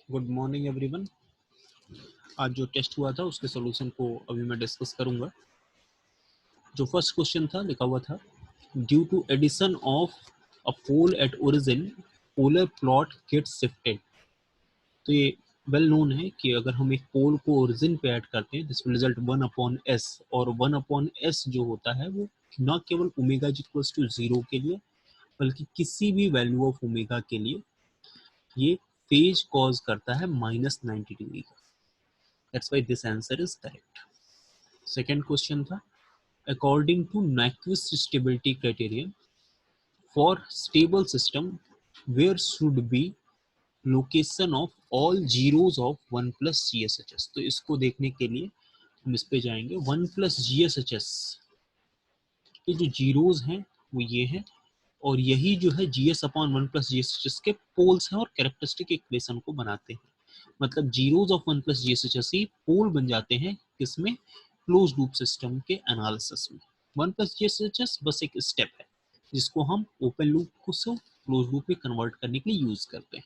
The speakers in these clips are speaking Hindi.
Good morning everyone. आज जो टेस्ट हुआ था उसके सॉल्यूशन को अभी मैं डिस्कस करूंगा। जो फर्स्ट क्वेश्चन था लिखा हुआ था, due to addition of a pole at origin polar plot gets shifted. तो ये वेल नोन है कि अगर हम एक पोल को ओरिजिन पे ऐड करते हैं दिस विल रिजल्ट 1/s, और 1/s जो होता है वो न केवल ओमेगा इक्वल्स टू 0 के लिए बल्कि किसी भी वैल्यू ऑफ ओमेगा के लिए ये फेज कॉज करता है -90 डिग्री का। That's why this answer is correct. Second question था, according to Nyquist stability criterion for stable system where should be location of all zeros of 1+GSHS। तो इसको देखने के लिए हम इस पे जाएंगे। 1+GSHS के जो जीरोज हैं वो ये हैं, और यही जो है GS/1+GSHS के पोल्स हैं और कैरेक्टरिस्टिक इक्वेशन को बनाते हैं। मतलब जीरोज ऑफ 1+GSHS ही पोल बन जाते हैं किसमें, क्लोज लूप सिस्टम के एनालिसिस में। 1+GSHS बस एक स्टेप है जिसको हम ओपन लूप को से क्लोज लूप में कन्वर्ट करने के लिए यूज करते हैं।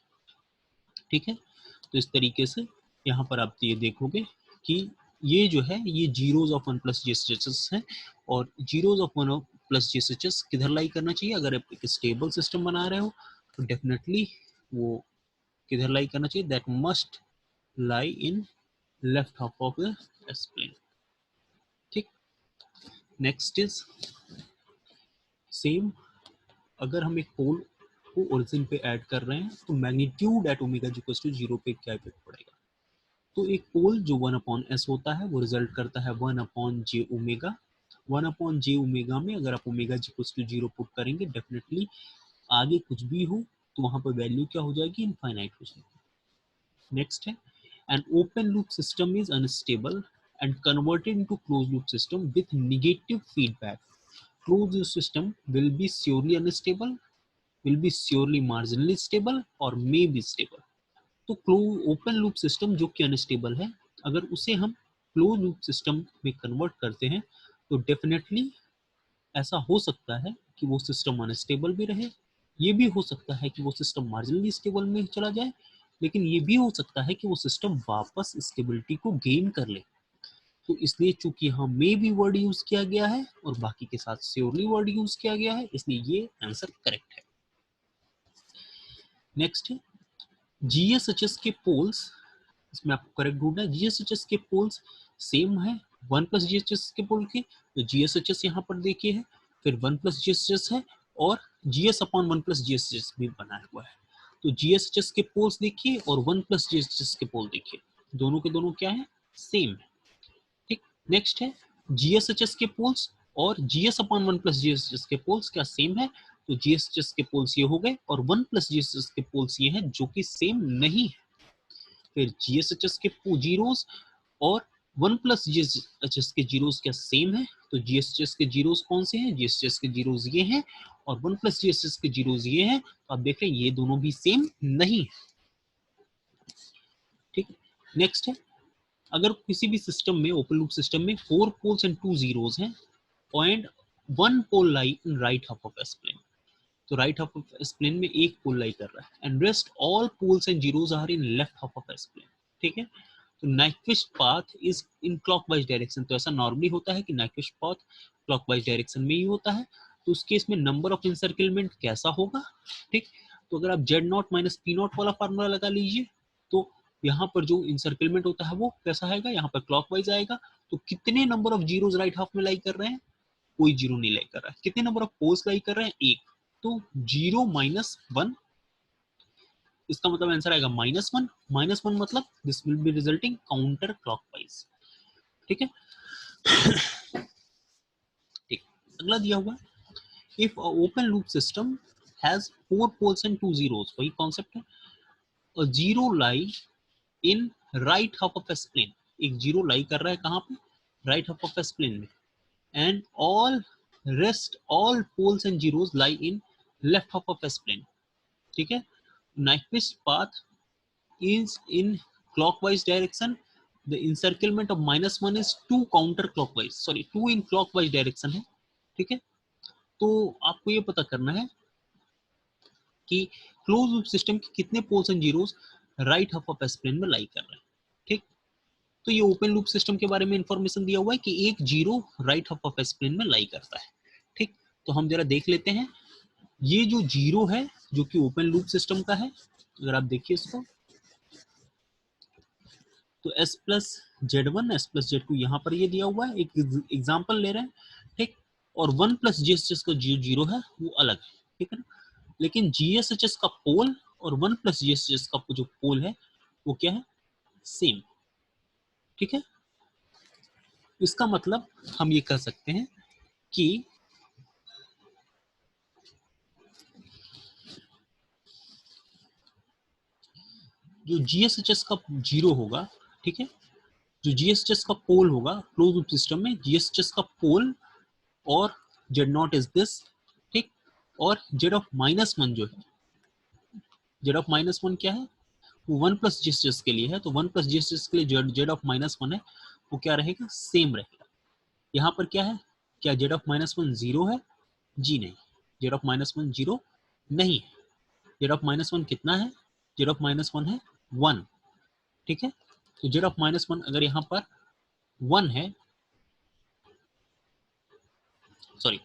ठीक है, तो इस तरीके से यहाँ पर आप ये देखोगे कि ये जो है ये जीरोज ऑफ 1+GSHS है, और जीरोज ऑफ 1+GSHS किधर लाई करना चाहिए। अगर आप एक स्टेबल सिस्टम बना रहे हो तो डेफिनेटली वो किधर लाई करना चाहिए, that must lie in left half of the s plane. ठीक, नेक्स्ट इज सेम, अगर हम एक पोल को ओरिजिन पे ऐड कर रहे हैं तो magnitude at omega equals to 0 पे क्या इफेक्ट पड़ेगा। तो एक पोल जो 1/s होता है वो रिजल्ट करता है 1/j ओमेगा। 1/j ओमेगा में अगर आप ओमेगा इक्वल्स टू 0 पुट करेंगे डेफिनेटली आगे कुछ भी हो तो वहां पर वैल्यू क्या हो जाएगी, इनफाइनाइट हो जाएगी। नेक्स्ट है, an open loop system is unstable and converted into closed loop system with negative feedback. Closed loop system will be surely unstable, will be surely marginally stable or may be stable. तो ओपन लूप सिस्टम जो कि अनस्टेबल है, अगर उसे हम क्लोज लूप सिस्टम में कन्वर्ट करते हैं तो डेफिनेटली ऐसा हो सकता है कि वो सिस्टम अनस्टेबल भी रहे, ये भी हो सकता है कि वो सिस्टम मार्जिनली स्टेबल में चला जाए, लेकिन ये भी हो सकता है कि वो सिस्टम वापस स्टेबिलिटी को गेन कर ले। तो इसलिए चूंकि यहाँ मे भी वर्ड यूज किया गया है और बाकी के साथ श्योरली वर्ड यूज किया गया है, इसलिए ये आंसर करेक्ट है। नेक्स्ट है, जीएसएचएस के पोल्स, इसमें आपको करेक्ट ढूंढना है। जीएसएचएस के पोल्स सेम है 1+GHS के पोल के, तो जीएसएचएस यहाँ पर देखिए है, फिर 1+GHS है और GS/1+GHS भी बना हुआ है। तो जीएसएचएस के पोल्स देखिए और 1+GHS के पोल देखिए, दोनों के दोनों क्या है, सेम है। ठीक, नेक्स्ट है, जीएसएचएस के पोल्स और GS/1+GHS के पोल्स क्या सेम है, तो जीएसएचएस के पोल्स ये हो गए और 1+GHS के पोल्स ये हैं जो कि सेम नहीं है। फिर जीएसएचएस के जीरोस और 1+GHS के जीरोस क्या सेम है, तो जीएसएचएस के जीरोस कौन से हैं, जीएसएचएस के जीरोस ये हैं और 1+GHS के जीरोस ये हैं। तो आप देख रहे हैं ये दोनों भी सेम नहीं है। ठीक, नेक्स्ट है, अगर किसी भी सिस्टम में ओपन लूप सिस्टम में 4 पोल्स एंड 2 जीरोस हैं and 1 pole lie in right half of S plane, तो right half of S plane में एक पोल लाई कर रहा है and rest all poles and zeros are in left half of S plane. ठीक है, तो Nyquist path is in clockwise direction. तो ऐसा नॉर्मली होता है कि नाइक्विस्ट पाथ क्लॉकवाइज डायरेक्शन में ही होता है। तो उस केस में नंबर ऑफ इंसर्कलमेंट कैसा होगा, ठीक, तो अगर आप Z0 माइनस P0 वाला फार्मूला लगा लीजिए तो यहाँ पर जो इंसर्कलमेंट होता है वो कैसा आएगा, यहाँ पर क्लॉकवाइज आएगा। तो कितने number of zeros right half में लाई कर रहे हैं, कोई जीरो नहीं लाई कर रहा है। कितने नंबर ऑफ पोल्स लाई कर रहे हैं, एक, तो 0 - 1, इसका मतलब आंसर आएगा -1। -1 मतलब this will be resulting counter clockwise. ठीक है, ठीक, अगला दिया हुआ है, if open loop system has 4 poles and 2 zeros, वही कॉन्सेप्ट है, a zero lie in right half of S plane, एक जीरो लाई कर रहा है कहाँ पे, right half of S plane में, and all rest all poles and zeros lie in left half of S plane. ठीक है, Nyquist path is in clockwise direction, the encirclement of -1 is 2 counter clockwise, sorry 2 in clockwise direction है। ठीक है, तो आपको ये पता करना है कि क्लोज लूप सिस्टम के कितने poles and zeros right half of S plane में लाई कर रहा है। ठीक, तो ये ओपन लूप सिस्टम के बारे में इंफॉर्मेशन दिया हुआ है कि एक zero right half of S plane में लाई करता है। ठीक, तो हम जरा देख लेते हैं। ये जो जीरो है जो कि ओपन लूप सिस्टम का है, अगर आप देखिए इसको, तो s plus z one s plus z two यहाँ पर ये दिया हुआ है, एक एग्जाम्पल ले रहे हैं। ठीक, और one plus G S H का जो जीरो है वो अलग है। ठीक है ना, लेकिन जी एस एच एस का पोल और one plus G S H S का जो पोल है वो क्या है, सेम। ठीक है, इसका मतलब हम ये कह सकते हैं कि जो जी एस एच एस का जीरो होगा, ठीक है, जो जी एस एच एस का पोल होगा क्लोज लूप सिस्टम में, जी एस एच एस का पोल और जेड नॉट इज दिस। ठीक, और जेड ऑफ माइनस वन जो है, जेड ऑफ माइनस वन क्या है, वो one plus G S H S के लिए है, तो one plus G S H S के लिए जेड ऑफ माइनस वन है वो क्या रहेगा, सेम रहेगा। यहाँ पर क्या है, क्या Z of minus one zero है, जी नहीं, Z of minus one zero नहीं है। जेड ऑफ माइनस वन कितना है, जेड ऑफ माइनस वन है वन। ठीक है, तो जेड ऑफ माइनस वन अगर यहाँ पर वन है, सॉरी,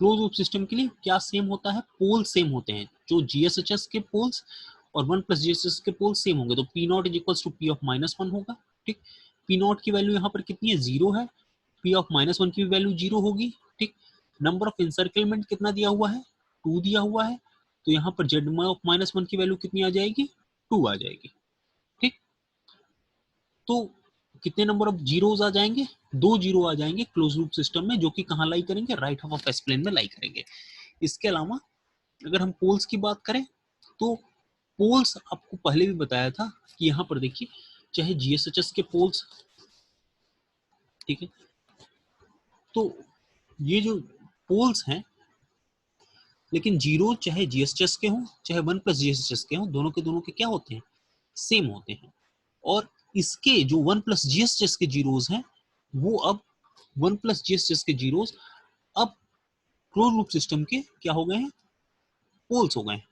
क्लोज लूप सिस्टम के लिए क्या सेम होता है, पोल सेम होते हैं, जो जीएसएचएस के पोल्स और वन प्लस जीएसएस के पोल सेम होंगे, तो p not is equals to p of minus one होगा। ठीक, पी नॉट की वैल्यू यहाँ पर कितनी है, जीरो है, पी ऑफ माइनस वन की वैल्यू जीरो होगी। ठीक, नंबर ऑफ इंसर्कलमेंट कितना दिया हुआ है, टू दिया हुआ है, तो यहाँ पर जेड ऑफ माइनस वन की वैल्यू कितनी आ जाएगी, टू आ जाएगी। ठीक, तो कितने नंबर ऑफ जीरोज आ जाएंगे, दो जीरो आ जाएंगे क्लोज लूप सिस्टम में, जो कि कहाँ लाई करेंगे, right half of S plane में लाई करेंगे। इसके अलावा अगर हम पोल्स की बात करें, तो पोल्स आपको पहले भी बताया था कि यहाँ पर देखिए, चाहे जीएसएचएस के पोल्स, ठीक है, तो ये जो पोल्स हैं, लेकिन जीरो चाहे जीएसएचएस के हों चाहे वन प्लस जीएसएचएस के हों, दोनों के क्या होते हैं, सेम होते हैं। और इसके जो वन प्लस जीएसएचएस के जीरोज हैं, वो अब वन प्लस जीएसएचएस के जीरोज अब क्लोज लूप सिस्टम के क्या हो गए हैं, पोल्स हो गए हैं।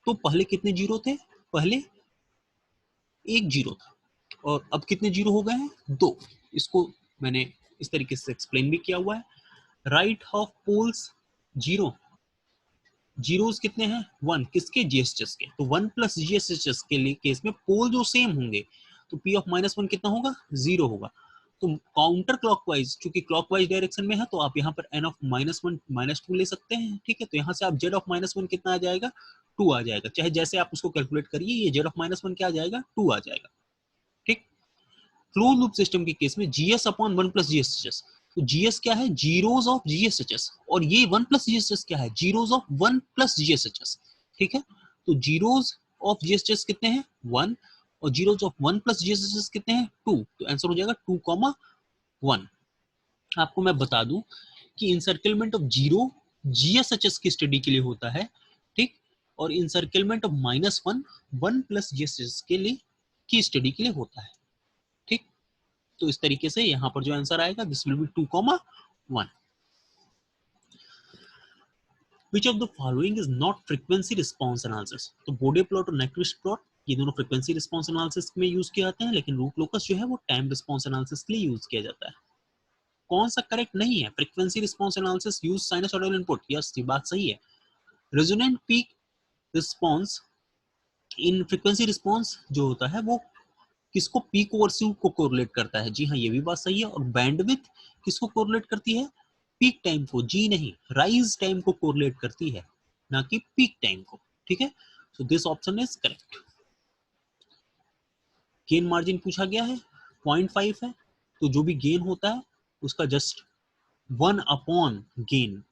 तो पहले कितने जीरो थे, पहले एक जीरो था, और अब कितने जीरो हो गए हैं, दो। इसको मैंने इस तरीके से एक्सप्लेन भी किया हुआ है। Right half poles zero, zeros कितने हैं, वन, किसके, जीएसएचएस के, तो वन प्लस जीएसएचएस के लिए केस में पोल जो सेम होंगे, तो पी ऑफ माइनस वन कितना होगा, जीरो होगा। तो काउंटर क्लॉकवाइज, चूंकि क्लॉकवाइज डायरेक्शन में है, तो आप यहाँ पर n of minus one minus two ले सकते हैं। ठीक है, तो यहाँ से आप जेड ऑफ माइनस वन कितना आ जाएगा, टू आ जाएगा, चाहे जैसे आप उसको कैलकुलेट करिए, ये जेड ऑफ माइनस वन क्या आ जाएगा, टू आ जाएगा। ठीक, क्लोज लूप सिस्टम के केस में जीएस अपॉन वन प्लस जीएसएचएस, तो जीएस क्या है, जीरोस ऑफ जीएसएचएस, और ये वन प्लस जीएसएचएस क्या है, जीरोस ऑफ वन प्लस जीएसएचएस। ठीक है, तो जीरोस ऑफ जीएसएचएस कितने हैं, वन, और जीरोस ऑफ वन प्लस जीएसएचएस कितने हैं, टू, तो आंसर हो जाएगा टू कॉमा वन। आपको मैं बता दूं कि इंसर्कलमेंट ऑफ जीरो जीएसएचएस की स्टडी के लिए होता है। ठीक, और encirclement of minus one one plus GSHS के लिए की स्टडी के लिए होता है। ठीक, तो इस तरीके से यहाँ पर जो आंसर आएगा, this will B two comma one. Which of the following is not frequency response analysis? तो बोडे प्लॉट और नेक्विस्ट प्लॉट ये दोनों फ्रीक्वेंसी रिस्पॉन्स एनालिसिस में यूज किए जाते हैं, लेकिन रूट लोकस जो है वो टाइम रिस्पॉन्स एनालिसिस के लिए यूज किया जाता है। कौन सा करेक्ट नहीं है, frequency response analysis use sinusoidal input, yes ये बात सही है। Resonant peak response in frequency response जो होता है वो किसको, पीक ओवर स्यू को कोरिलेट करता है, जी हाँ ये भी बात सही है। और बैंडविड्थ किसको कोरिलेट करती है, पीक टाइम को, जी नहीं, राइज टाइम को कोरिलेट करती है, ना कि पीक टाइम को। ठीक है, so this option is correct. Gain margin पूछा गया है, 0.5 है, तो जो भी गेन होता है उसका जस्ट वन अपॉन गेन,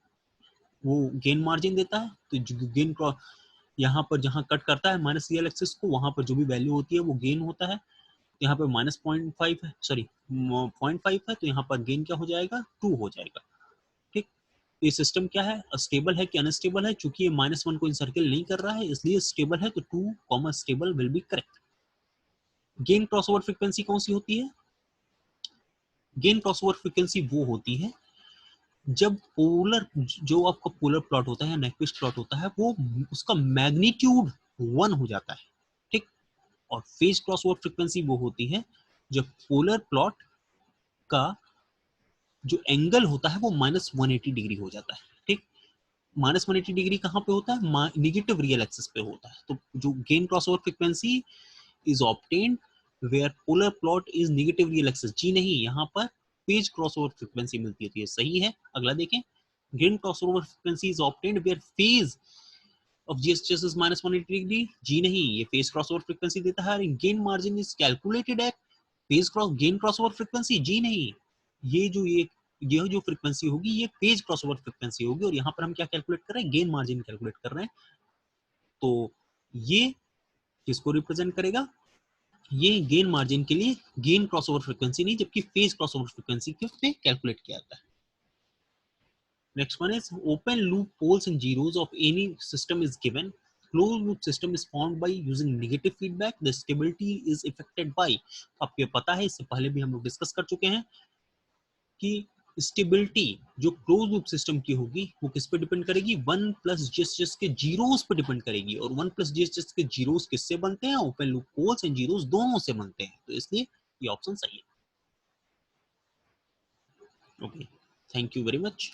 वो गेन मार्जिन देता है। तो गेन यहाँ पर जहां कट करता है माइनस रियल एक्सिस को, वहां पर जो भी वैल्यू होती है वो गेन होता है। यहाँ पे माइनस 0.5 है, सॉरी 0.5 है, तो यहाँ पर गेन क्या हो जाएगा, टू हो जाएगा। ठीक, ये सिस्टम क्या है, स्टेबल है कि अनस्टेबल है, चूंकि ये माइनस वन को इंसर्कल नहीं कर रहा है इसलिए स्टेबल है, तो two comma stable will be correct. Gain crossover frequency कौन सी होती है, गेन क्रॉसओवर फ्रीक्वेंसी वो होती है जब पोलर, जो आपका पोलर प्लॉट होता है या नेक्विस्ट प्लॉट होता है, वो उसका मैग्नीट्यूड वन हो जाता है। ठीक, और फेज क्रॉसओवर फ्रीक्वेंसी वो होती है जब पोलर प्लॉट का जो एंगल होता है वो -180 डिग्री हो जाता है। ठीक, -180 डिग्री कहाँ पे होता है? नेगेटिव रियल एक्सिस पे होता है। तो जो gain crossover frequency is obtained where polar plot is negative real axis. जी नहीं, यहाँ पर फेज क्रॉसओवर फ्रीक्वेंसी मिलती है, तो ये सही है। अगला देखें, gain crossover frequency is obtained where phase of GSS is -180 degree. जी नहीं, ये फेज क्रॉसओवर फ्रीक्वेंसी देता है। Gain margin is calculated at phase cross gain crossover frequency. जी नहीं, ये जो फ्रीक्वेंसी होगी ये फेज क्रॉसओवर फ्रीक्वेंसी होगी, और यहाँ पर हम क्या कैलकुलेट कर रहे हैं? गेन मार्जिन कैलकुलेट कर रहे हैं। तो ये किसको रिप्रेजेंट करेगा? ये गेन मार्जिन के लिए गेन क्रॉसओवर फ्रीक्वेंसी नहीं, जबकि फेज क्रॉसओवर फ्रीक्वेंसी के पे कैलकुलेट किया जाता है। Next one is open loop poles and zeros of any system is given. Closed loop system is formed by using negative feedback. The stability is affected by, आपको पता है, इससे पहले भी हम लोग डिस्कस कर चुके हैं कि स्टेबिलिटी जो क्लोज लूप सिस्टम की होगी वो किस पे डिपेंड करेगी? 1 प्लस जीएसएस के जीरोस पे डिपेंड करेगी, और 1 प्लस जीएसएस के जीरोस किससे बनते हैं? Open loop poles and zeros दोनों से बनते हैं, तो इसलिए ये ऑप्शन सही है। Okay, thank you very much.